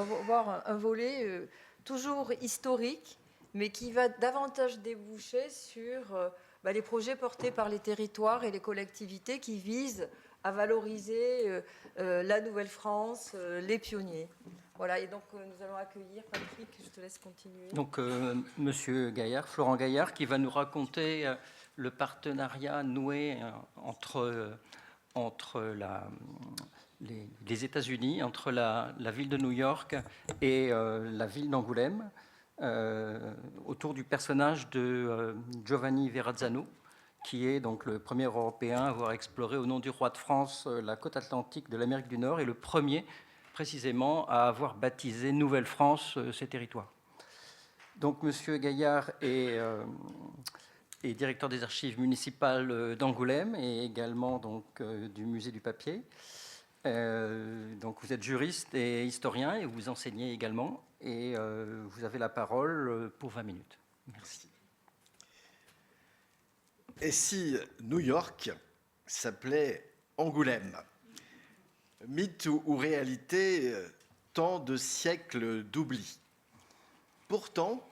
Avoir un volet toujours historique, mais qui va davantage déboucher sur les projets portés par les territoires et les collectivités qui visent à valoriser la Nouvelle-France, les pionniers. Voilà, et donc nous allons accueillir Patrick, je te laisse continuer. Donc Monsieur Gaillard, Florent Gaillard, qui va nous raconter le partenariat noué entre les États-Unis, entre la ville de New York et la ville d'Angoulême, autour du personnage de Giovanni Verrazzano, qui est donc le premier Européen à avoir exploré au nom du roi de France la côte atlantique de l'Amérique du Nord et le premier précisément à avoir baptisé Nouvelle-France ces territoires. Donc Monsieur Gaillard est directeur des archives municipales d'Angoulême et également donc, du musée du papier. Donc vous êtes juriste et historien et vous enseignez également et vous avez la parole pour 20 minutes. Merci. Et si New York s'appelait Angoulême? Mythe ou réalité, tant de siècles d'oubli. Pourtant,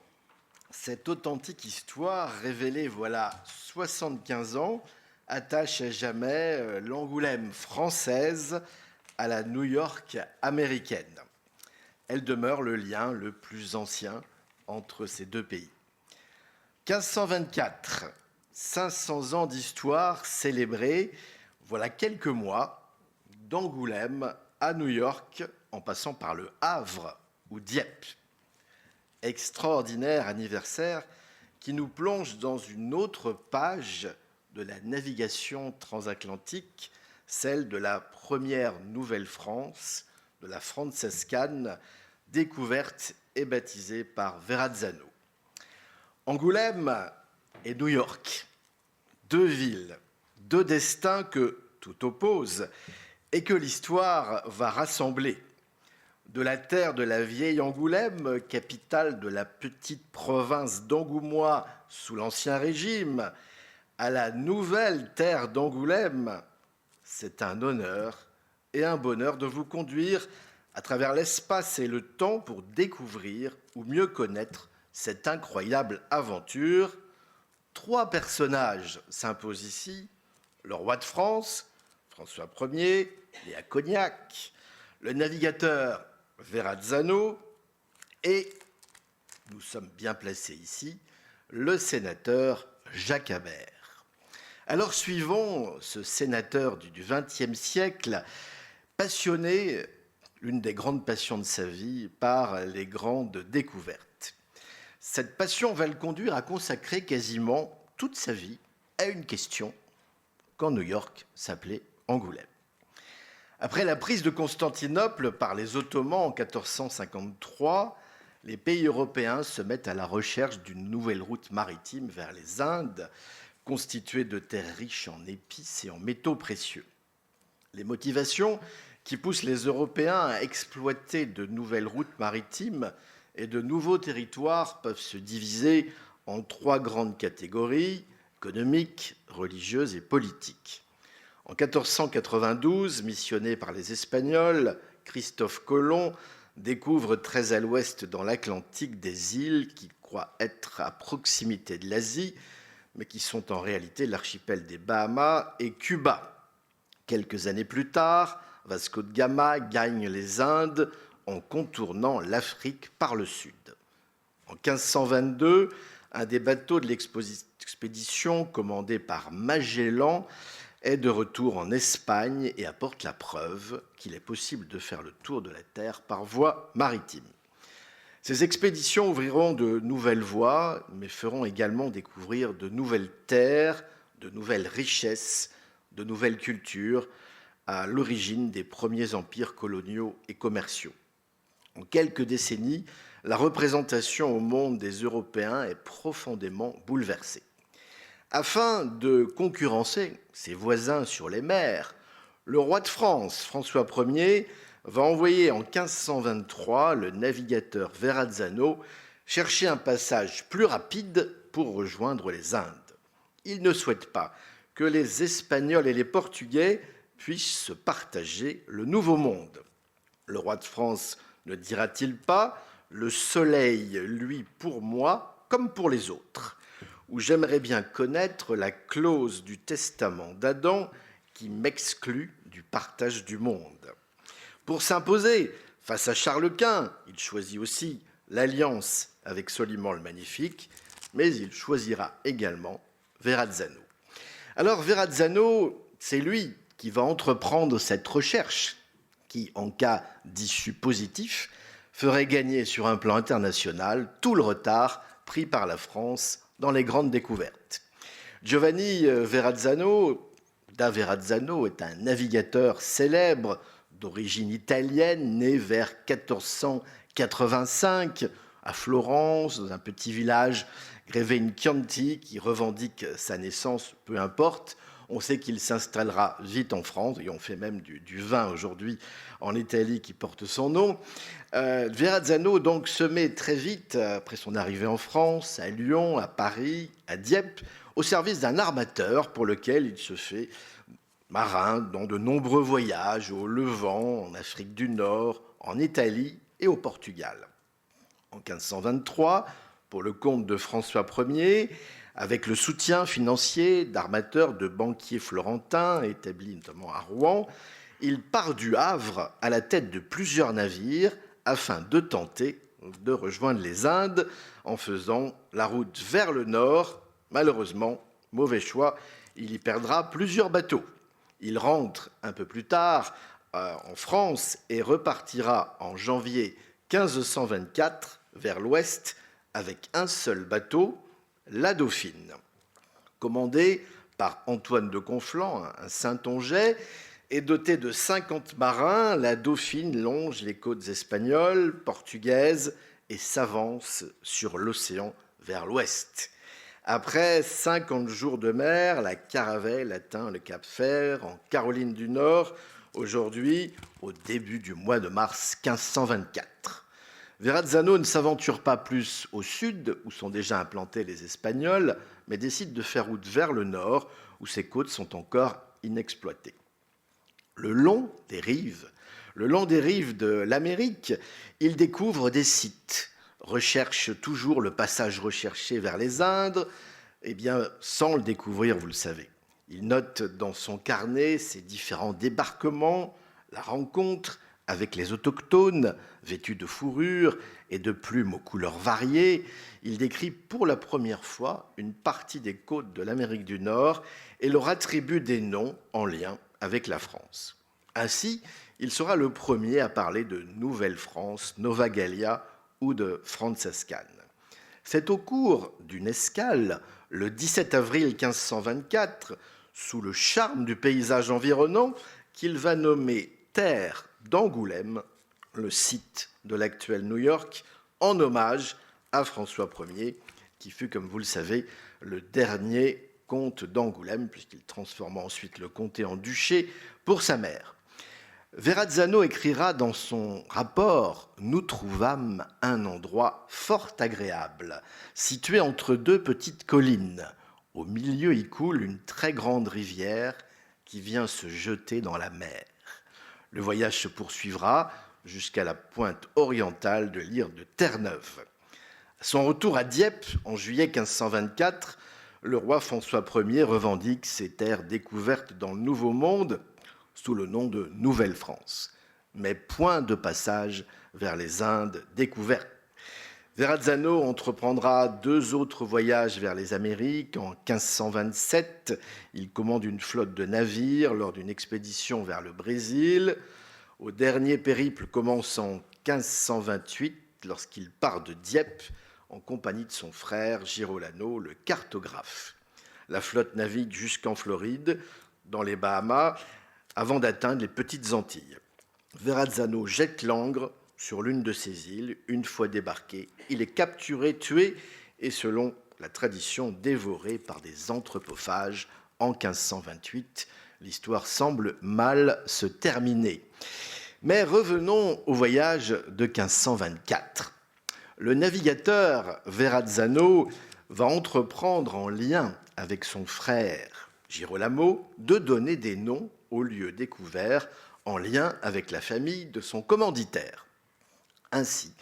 cette authentique histoire révélée voilà 75 ans attache à jamais l'Angoulême française à la New York américaine. Elle demeure le lien le plus ancien entre ces deux pays. 1524, 500 ans d'histoire célébrée, voilà quelques mois, d'Angoulême à New York, en passant par le Havre ou Dieppe. Extraordinaire anniversaire qui nous plonge dans une autre page de la navigation transatlantique, celle de la première Nouvelle-France, de la Francescane, découverte et baptisée par Verrazzano. Angoulême et New York, deux villes, deux destins que tout oppose et que l'histoire va rassembler. De la terre de la vieille Angoulême, capitale de la petite province d'Angoumois sous l'Ancien Régime, à la nouvelle terre d'Angoulême, c'est un honneur et un bonheur de vous conduire à travers l'espace et le temps pour découvrir ou mieux connaître cette incroyable aventure. Trois personnages s'imposent ici, le roi de France, François Ier, Léa Cognac, le navigateur Verrazzano et, nous sommes bien placés ici, le sénateur Jacques Habert. Alors suivons ce sénateur du XXe siècle, passionné, l'une des grandes passions de sa vie, par les grandes découvertes. Cette passion va le conduire à consacrer quasiment toute sa vie à une question, quand New York s'appelait Angoulême. Après la prise de Constantinople par les Ottomans en 1453, les pays européens se mettent à la recherche d'une nouvelle route maritime vers les Indes, constituée de terres riches en épices et en métaux précieux. Les motivations qui poussent les Européens à exploiter de nouvelles routes maritimes et de nouveaux territoires peuvent se diviser en trois grandes catégories, économiques, religieuses et politiques. En 1492, missionné par les Espagnols, Christophe Colomb découvre très à l'ouest dans l'Atlantique des îles qu'il croit être à proximité de l'Asie, mais qui sont en réalité l'archipel des Bahamas et Cuba. Quelques années plus tard, Vasco de Gama gagne les Indes en contournant l'Afrique par le sud. En 1522, un des bateaux de l'expédition, commandé par Magellan, est de retour en Espagne et apporte la preuve qu'il est possible de faire le tour de la Terre par voie maritime. Ces expéditions ouvriront de nouvelles voies, mais feront également découvrir de nouvelles terres, de nouvelles richesses, de nouvelles cultures, à l'origine des premiers empires coloniaux et commerciaux. En quelques décennies, la représentation au monde des Européens est profondément bouleversée. Afin de concurrencer ses voisins sur les mers, le roi de France, François Ier, va envoyer en 1523 le navigateur Verrazzano chercher un passage plus rapide pour rejoindre les Indes. Il ne souhaite pas que les Espagnols et les Portugais puissent se partager le Nouveau Monde. Le roi de France Ne dira-t-il pas « Le soleil, lui, pour moi, comme pour les autres », où j'aimerais bien connaître la clause du testament d'Adam qui m'exclut du partage du monde. Pour s'imposer face à Charles Quint, il choisit aussi l'alliance avec Soliman le Magnifique, mais il choisira également Verrazzano. Alors Verrazzano, c'est lui qui va entreprendre cette recherche qui, en cas d'issue positif, ferait gagner sur un plan international tout le retard pris par la France dans les grandes découvertes. Giovanni Verrazzano, da Verrazzano, est un navigateur célèbre d'origine italienne, né vers 1485 à Florence, dans un petit village Grevena Chianti, qui revendique sa naissance, peu importe. On sait qu'il s'installera vite en France, et on fait même du vin aujourd'hui en Italie qui porte son nom. Verrazzano donc se met très vite, après son arrivée en France, à Lyon, à Paris, à Dieppe, au service d'un armateur pour lequel il se fait marin dans de nombreux voyages au Levant, en Afrique du Nord, en Italie et au Portugal. En 1523, pour le compte de François Ier, avec le soutien financier d'armateurs, de banquiers florentins, établis notamment à Rouen, il part du Havre à la tête de plusieurs navires afin de tenter de rejoindre les Indes en faisant la route vers le nord. Malheureusement, mauvais choix, il y perdra plusieurs bateaux. Il rentre un peu plus tard en France et repartira en janvier 1524 vers l'ouest avec un seul bateau, la Dauphine. Commandée par Antoine de Conflans, un Saintongeais, et dotée de 50 marins, la Dauphine longe les côtes espagnoles, portugaises et s'avance sur l'océan vers l'ouest. Après 50 jours de mer, la caravelle atteint le Cap Fer, en Caroline du Nord, aujourd'hui au début du mois de mars 1524. Verrazzano ne s'aventure pas plus au sud, où sont déjà implantés les Espagnols, mais décide de faire route vers le nord, où ses côtes sont encore inexploitées. Le long des rives de l'Amérique, il découvre des sites, recherche toujours le passage recherché vers les Indes, sans le découvrir, vous le savez. Il note dans son carnet ses différents débarquements, la rencontre avec les autochtones, vêtus de fourrure et de plumes aux couleurs variées. Il décrit pour la première fois une partie des côtes de l'Amérique du Nord et leur attribue des noms en lien avec la France. Ainsi, il sera le premier à parler de Nouvelle-France, Nova Gallia ou de Francescane. C'est au cours d'une escale, le 17 avril 1524, sous le charme du paysage environnant, qu'il va nommer terre d'Angoulême, le site de l'actuel New York, en hommage à François Ier, qui fut, comme vous le savez, le dernier comte d'Angoulême, puisqu'il transforma ensuite le comté en duché pour sa mère. Verrazzano écrira dans son rapport « Nous trouvâmes un endroit fort agréable, situé entre deux petites collines. Au milieu y coule une très grande rivière qui vient se jeter dans la mer. Le voyage se poursuivra jusqu'à la pointe orientale de l'île de Terre-Neuve. » À son retour à Dieppe, en juillet 1524, le roi François Ier revendique ces terres découvertes dans le Nouveau Monde sous le nom de Nouvelle-France, mais point de passage vers les Indes découvertes. Verrazzano entreprendra 2 autres voyages vers les Amériques. En 1527, il commande une flotte de navires lors d'une expédition vers le Brésil. Au dernier périple commence en 1528, lorsqu'il part de Dieppe en compagnie de son frère Girolamo, le cartographe. La flotte navigue jusqu'en Floride, dans les Bahamas, avant d'atteindre les Petites Antilles. Verrazzano jette l'ancre sur l'une de ces îles. Une fois débarqué, il est capturé, tué et, selon la tradition, dévoré par des anthropophages en 1528. L'histoire semble mal se terminer. Mais revenons au voyage de 1524. Le navigateur Verrazzano va entreprendre, en lien avec son frère Girolamo, de donner des noms aux lieux découverts en lien avec la famille de son commanditaire. Ainsi,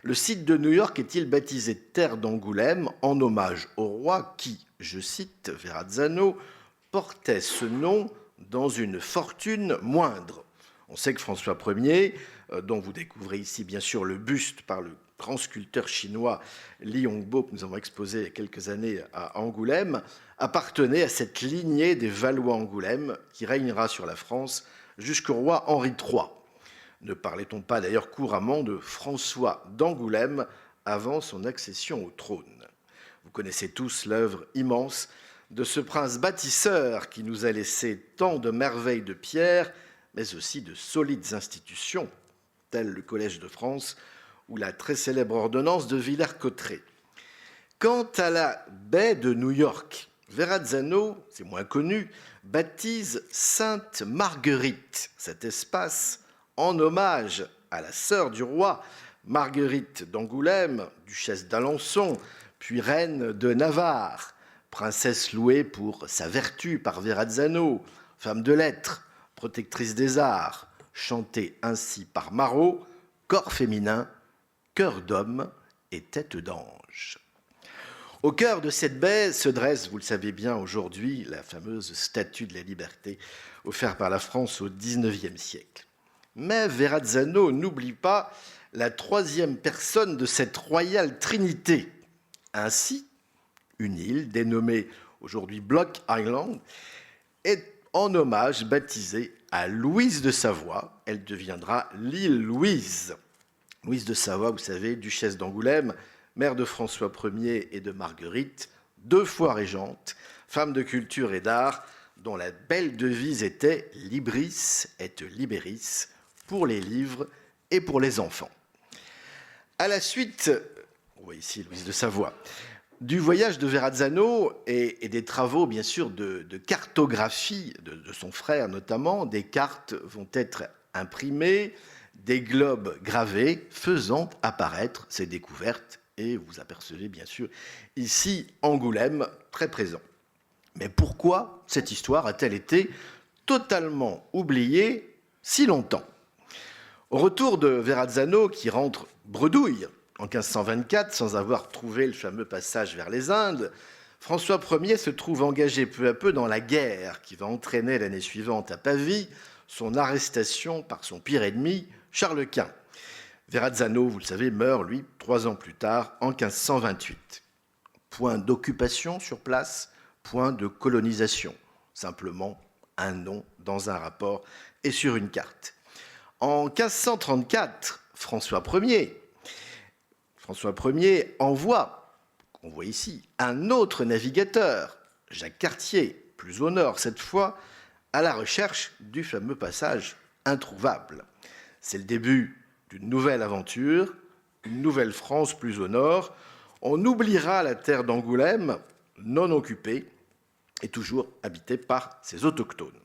le site de New York est-il baptisé Terre d'Angoulême en hommage au roi qui, je cite Verrazzano, portait ce nom dans une fortune moindre. On sait que François Ier, dont vous découvrez ici bien sûr le buste par le grand sculpteur chinois Li Hongbo que nous avons exposé il y a quelques années à Angoulême, appartenait à cette lignée des Valois-Angoulême qui régnera sur la France jusqu'au roi Henri III. Ne parlait-on pas d'ailleurs couramment de François d'Angoulême avant son accession au trône? Vous connaissez tous l'œuvre immense de ce prince bâtisseur qui nous a laissé tant de merveilles de pierre, mais aussi de solides institutions, telles le Collège de France ou la très célèbre ordonnance de Villers-Cotterêts. Quant à la baie de New York, Verrazzano, c'est moins connu, baptise Sainte Marguerite, cet espace, en hommage à la sœur du roi, Marguerite d'Angoulême, duchesse d'Alençon, puis reine de Navarre, princesse louée pour sa vertu par Verrazzano, femme de lettres, protectrice des arts, chantée ainsi par Marot, corps féminin, cœur d'homme et tête d'ange. Au cœur de cette baie se dresse, vous le savez bien aujourd'hui, la fameuse statue de la liberté offerte par la France au XIXe siècle. Mais Verrazzano n'oublie pas la troisième personne de cette royale trinité. Ainsi, une île dénommée aujourd'hui Block Island est en hommage baptisée à Louise de Savoie. Elle deviendra l'île Louise. Louise de Savoie, vous savez, duchesse d'Angoulême, mère de François Ier et de Marguerite, 2 fois régente, femme de culture et d'art, dont la belle devise était « Libris et liberis » pour les livres et pour les enfants. À la suite, on voit ici Louise de Savoie, du voyage de Verrazzano et des travaux, bien sûr, de cartographie de son frère notamment, des cartes vont être imprimées, des globes gravés faisant apparaître ces découvertes. Et vous apercevez bien sûr ici Angoulême très présent. Mais pourquoi cette histoire a-t-elle été totalement oubliée si longtemps? Au retour de Verrazzano, qui rentre bredouille en 1524 sans avoir trouvé le fameux passage vers les Indes, François Ier se trouve engagé peu à peu dans la guerre qui va entraîner l'année suivante à Pavie son arrestation par son pire ennemi, Charles Quint. Verrazzano, vous le savez, meurt, lui, 3 ans plus tard, en 1528. Point d'occupation sur place, point de colonisation. Simplement un nom dans un rapport et sur une carte. En 1534, François Ier envoie, on voit ici, un autre navigateur, Jacques Cartier, plus au nord cette fois, à la recherche du fameux passage introuvable. C'est le début d'une nouvelle aventure, une nouvelle France plus au nord. On oubliera la terre d'Angoulême, non occupée, et toujours habitée par ses autochtones.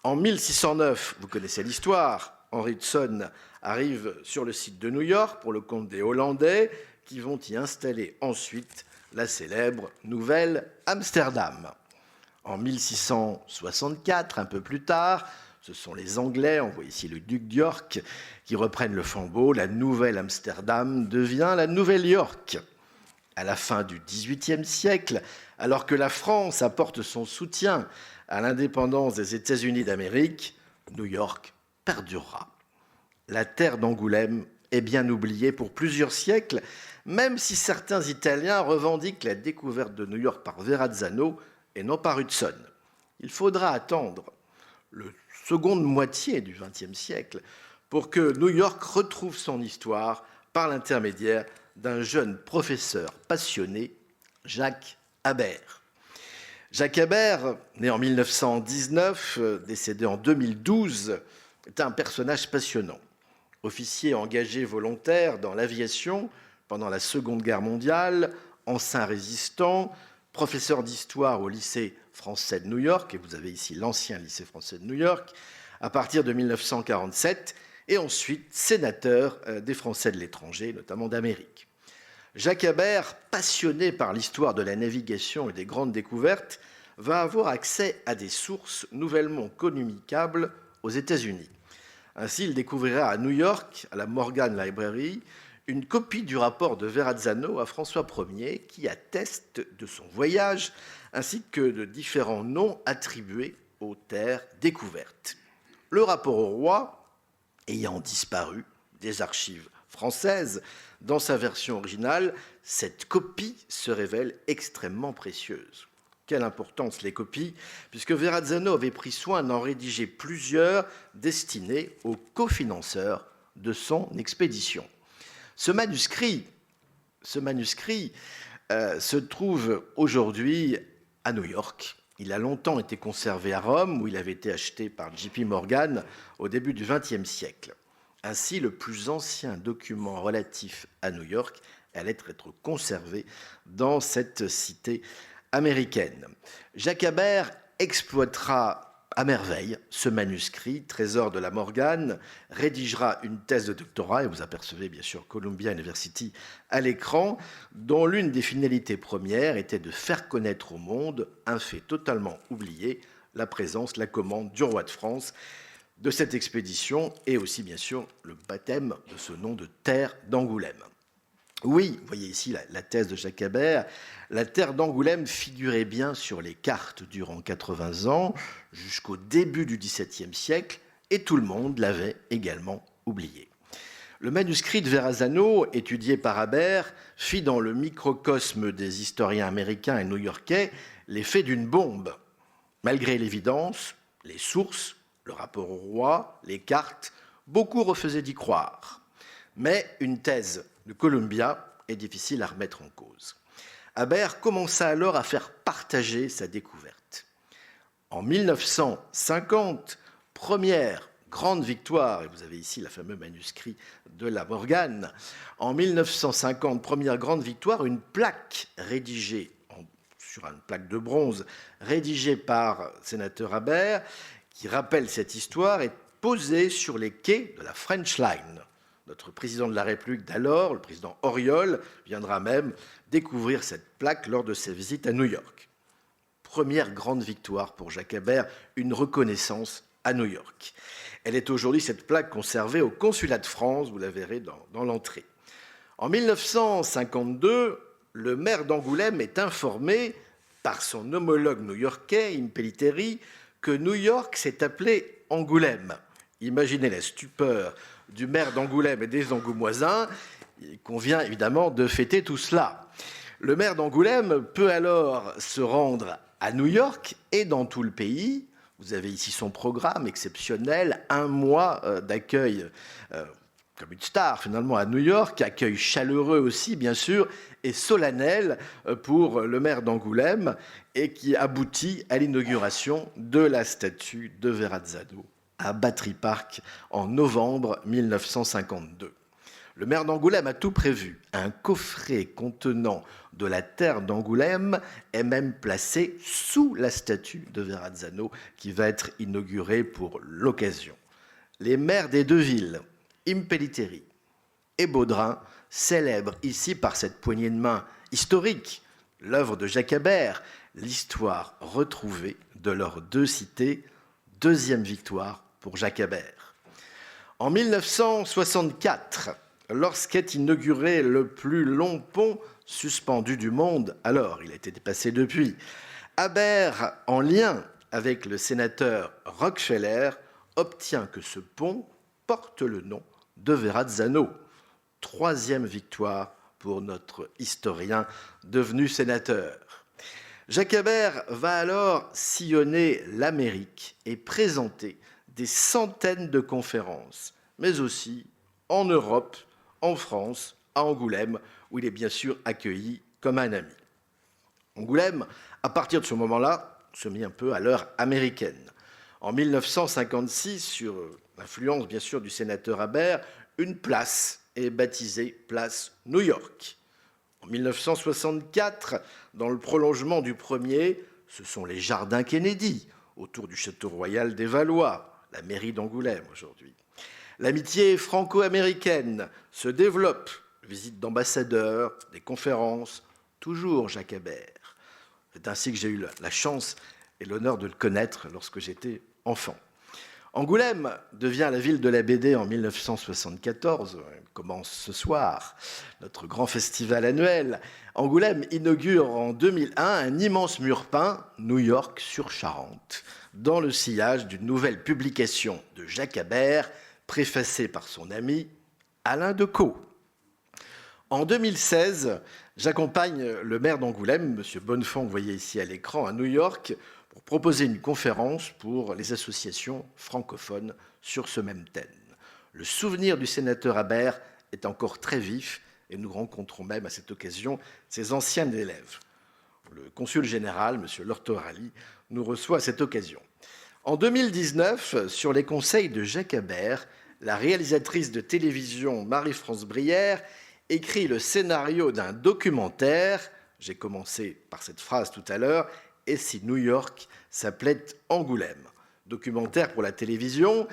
En 1609, vous connaissez l'histoire, Henry Hudson arrive sur le site de New York pour le compte des Hollandais, qui vont y installer ensuite la célèbre Nouvelle Amsterdam. En 1664, un peu plus tard, ce sont les Anglais, on voit ici le duc d'York, qui reprennent le flambeau. La Nouvelle Amsterdam devient la Nouvelle York. À la fin du XVIIIe siècle, alors que la France apporte son soutien à l'indépendance des États-Unis d'Amérique, New York perdurera. La terre d'Angoulême est bien oubliée pour plusieurs siècles, même si certains Italiens revendiquent la découverte de New York par Verrazzano et non par Hudson. Il faudra attendre la seconde moitié du XXe siècle pour que New York retrouve son histoire par l'intermédiaire d'un jeune professeur passionné, Jacques Habert. Jacques Habert, né en 1919, décédé en 2012, est un personnage passionnant. Officier engagé volontaire dans l'aviation pendant la Seconde Guerre mondiale, ancien résistant, professeur d'histoire au lycée français de New York, et vous avez ici l'ancien lycée français de New York, à partir de 1947, et ensuite sénateur des Français de l'étranger, notamment d'Amérique. Jacques Habert, passionné par l'histoire de la navigation et des grandes découvertes, va avoir accès à des sources nouvellement communicables aux États-Unis. Ainsi, il découvrira à New York, à la Morgan Library, une copie du rapport de Verrazzano à François Ier qui atteste de son voyage, ainsi que de différents noms attribués aux terres découvertes. Le rapport au roi, ayant disparu des archives françaises, dans sa version originale, cette copie se révèle extrêmement précieuse. Quelle importance les copies, puisque Verrazzano avait pris soin d'en rédiger plusieurs destinés aux cofinanceurs de son expédition. Ce manuscrit se trouve aujourd'hui à New York. Il a longtemps été conservé à Rome, où il avait été acheté par JP Morgan au début du XXe siècle. Ainsi, le plus ancien document relatif à New York allait être conservé dans cette cité américaine. Jacques Habert exploitera à merveille ce manuscrit, trésor de la Morgan, rédigera une thèse de doctorat, et vous apercevez bien sûr Columbia University à l'écran, dont l'une des finalités premières était de faire connaître au monde un fait totalement oublié, la présence, la commande du roi de France de cette expédition, et aussi bien sûr le baptême de ce nom de terre d'Angoulême. Oui, vous voyez ici la thèse de Jacques Habert. La terre d'Angoulême figurait bien sur les cartes durant 80 ans, jusqu'au début du XVIIe siècle, et tout le monde l'avait également oublié. Le manuscrit de Verrazzano, étudié par Habert, fit dans le microcosme des historiens américains et new-yorkais l'effet d'une bombe. Malgré l'évidence, les sources, le rapport au roi, les cartes, beaucoup refusaient d'y croire. Mais une thèse de Columbia est difficile à remettre en cause. Habert commença alors à faire partager sa découverte. En 1950, première grande victoire, et vous avez ici le fameux manuscrit de la Morgan, en 1950, première grande victoire, une plaque rédigée sur une plaque de bronze, rédigée par le sénateur Habert, qui rappelle cette histoire, est posée sur les quais de la French Line. Notre président de la République d'alors, le président Auriol, viendra même découvrir cette plaque lors de sa visite à New York. Première grande victoire pour Jacques Habert, une reconnaissance à New York. Elle est aujourd'hui, cette plaque, conservée au consulat de France, vous la verrez dans l'entrée. En 1952, le maire d'Angoulême est informé par son homologue new-yorkais, Impellitteri, que New York s'est appelé Angoulême. Imaginez la stupeur du maire d'Angoulême et des Angoumoisins. Il convient évidemment de fêter tout cela. Le maire d'Angoulême peut alors se rendre à New York et dans tout le pays. Vous avez ici son programme exceptionnel, 1 mois d'accueil comme une star finalement à New York, accueil chaleureux aussi bien sûr et solennel pour le maire d'Angoulême et qui aboutit à l'inauguration de la statue de Verrazzano à Battery Park en novembre 1952. Le maire d'Angoulême a tout prévu. Un coffret contenant de la terre d'Angoulême est même placé sous la statue de Verrazzano qui va être inaugurée pour l'occasion. Les maires des deux villes, Impellitteri et Baudrin, célèbrent ici par cette poignée de main historique l'œuvre de Jacques Habert, l'histoire retrouvée de leurs deux cités, deuxième victoire pour Jacques Habert. En 1964, lorsqu'est inauguré le plus long pont suspendu du monde, alors il a été dépassé depuis, Habert, en lien avec le sénateur Rockefeller, obtient que ce pont porte le nom de Verrazzano. Troisième victoire pour notre historien devenu sénateur. Jacques Habert va alors sillonner l'Amérique et présenter des centaines de conférences, mais aussi en Europe, en France, à Angoulême, où il est bien sûr accueilli comme un ami. Angoulême, à partir de ce moment-là, se mit un peu à l'heure américaine. En 1956, sur l'influence bien sûr du sénateur Habert, une place est baptisée place New York. En 1964, dans le prolongement du premier, ce sont les jardins Kennedy, autour du château royal des Valois, la mairie d'Angoulême aujourd'hui. L'amitié franco-américaine se développe, visite d'ambassadeurs, des conférences, toujours Jacques Habert. C'est ainsi que j'ai eu la chance et l'honneur de le connaître lorsque j'étais enfant. Angoulême devient la ville de la BD en 1974. Commence ce soir notre grand festival annuel. Angoulême inaugure en 2001 un immense mur peint, New York sur Charente, dans le sillage d'une nouvelle publication de Jacques Habert, préfacée par son ami Alain Decaux. En 2016, j'accompagne le maire d'Angoulême, M. Bonnefond, que vous voyez ici à l'écran, à New York, pour proposer une conférence pour les associations francophones sur ce même thème. Le souvenir du sénateur Habert est encore très vif et nous rencontrons même à cette occasion ses anciens élèves. Le consul général, M. Lortorali, nous reçoit à cette occasion. En 2019, sur les conseils de Jacques Habert, la réalisatrice de télévision Marie-France Brière écrit le scénario d'un documentaire, j'ai commencé par cette phrase tout à l'heure, et si New York s'appelait Angoulême. Documentaire pour la télévision,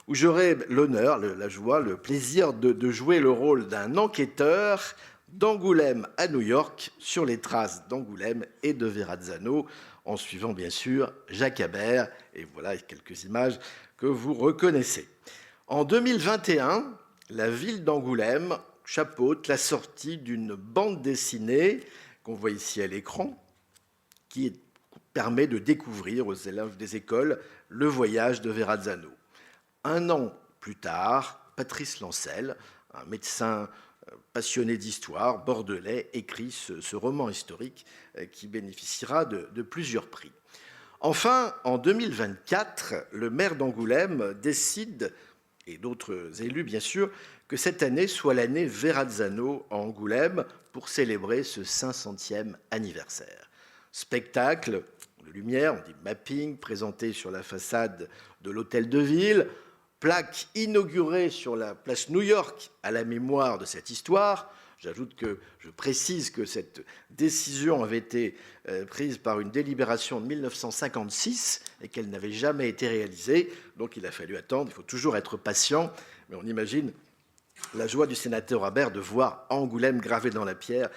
où j'aurai l'honneur, la joie, le plaisir de jouer le rôle d'un enquêteur d'Angoulême à New York, sur les traces d'Angoulême et de Verrazzano, en suivant bien sûr Jacques Habert, et voilà quelques images que vous reconnaissez. En 2021, la ville d'Angoulême chapeaute la sortie d'une bande dessinée qu'on voit ici à l'écran, qui permet de découvrir aux élèves des écoles le voyage de Verrazzano. Un an plus tard, Patrice Lancel, un médecin passionné d'histoire, bordelais, écrit ce roman historique qui bénéficiera de plusieurs prix. Enfin, en 2024, le maire d'Angoulême décide, et d'autres élus bien sûr, que cette année soit l'année Verrazzano à Angoulême pour célébrer ce 500e anniversaire. Spectacle de lumière, on dit mapping, présenté sur la façade de l'hôtel de ville, plaque inaugurée sur la place New York à la mémoire de cette histoire. J'ajoute que je précise que cette décision avait été prise par une délibération de 1956 et qu'elle n'avait jamais été réalisée. Donc il a fallu attendre, il faut toujours être patient, mais on imagine la joie du sénateur Habert de voir Angoulême graver dans la pierre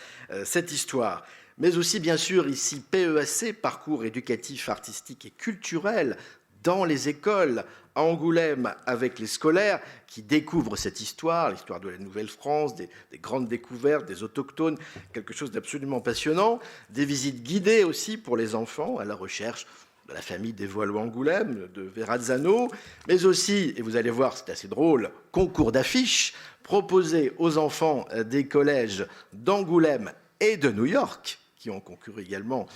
cette histoire. Mais aussi, bien sûr, ici, PEAC, parcours éducatif, artistique et culturel, dans les écoles, à Angoulême, avec les scolaires qui découvrent cette histoire, l'histoire de la Nouvelle-France, des grandes découvertes, des autochtones, quelque chose d'absolument passionnant. Des visites guidées aussi pour les enfants, à la recherche de la famille des Voiles Angoulême, de Verrazzano, mais aussi, et vous allez voir, c'est assez drôle, concours d'affiches proposés aux enfants des collèges d'Angoulême et de New York, qui ont concouru également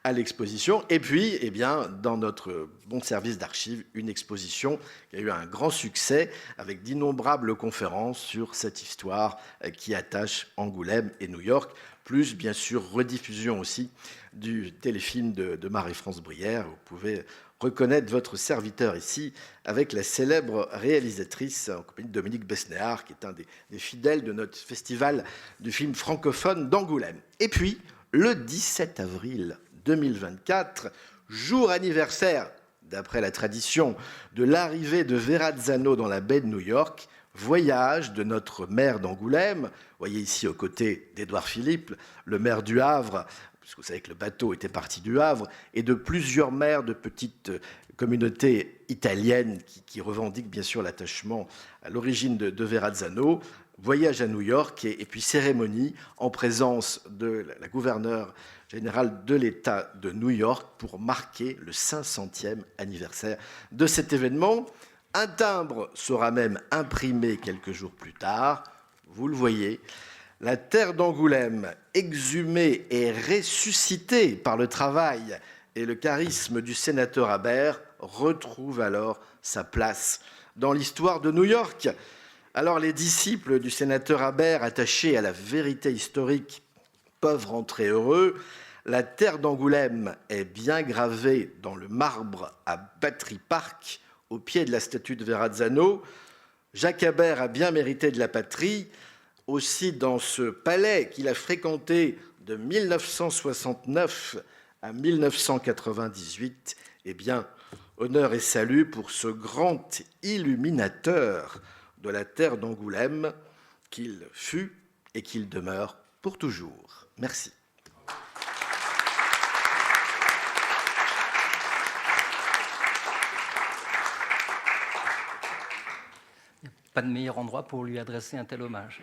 à l'exposition. Et puis, eh bien, dans notre bon service d'archives, une exposition qui a eu un grand succès avec d'innombrables conférences sur cette histoire qui attache Angoulême et New York, plus bien sûr rediffusion aussi du téléfilm de Marie-France Brière. Vous pouvez reconnaître votre serviteur ici avec la célèbre réalisatrice en compagnie de Dominique Besnéard, qui est un des fidèles de notre festival du film francophone d'Angoulême. Et puis, le 17 avril 2024, jour anniversaire, d'après la tradition, de l'arrivée de Verrazzano dans la baie de New York, voyage de notre maire d'Angoulême, vous voyez ici aux côtés d'Édouard Philippe, le maire du Havre, puisque vous savez que le bateau était parti du Havre, et de plusieurs maires de petites communautés italiennes qui revendiquent bien sûr l'attachement à l'origine de Verrazzano. Voyage à New York et puis cérémonie en présence de la gouverneure générale de l'État de New York pour marquer le 500e anniversaire de cet événement. Un timbre sera même imprimé quelques jours plus tard. Vous le voyez, la terre d'Angoulême, exhumée et ressuscitée par le travail et le charisme du sénateur Habert, retrouve alors sa place dans l'histoire de New York. Alors les disciples du sénateur Habert, attachés à la vérité historique, peuvent rentrer heureux. La terre d'Angoulême est bien gravée dans le marbre à Battery Park, au pied de la statue de Verrazzano. Jacques Habert a bien mérité de la patrie, aussi dans ce palais qu'il a fréquenté de 1969 à 1998. Eh bien, honneur et salut pour ce grand illuminateur de la terre d'Angoulême, qu'il fut et qu'il demeure pour toujours. Merci. pas de meilleur endroit pour lui adresser un tel hommage.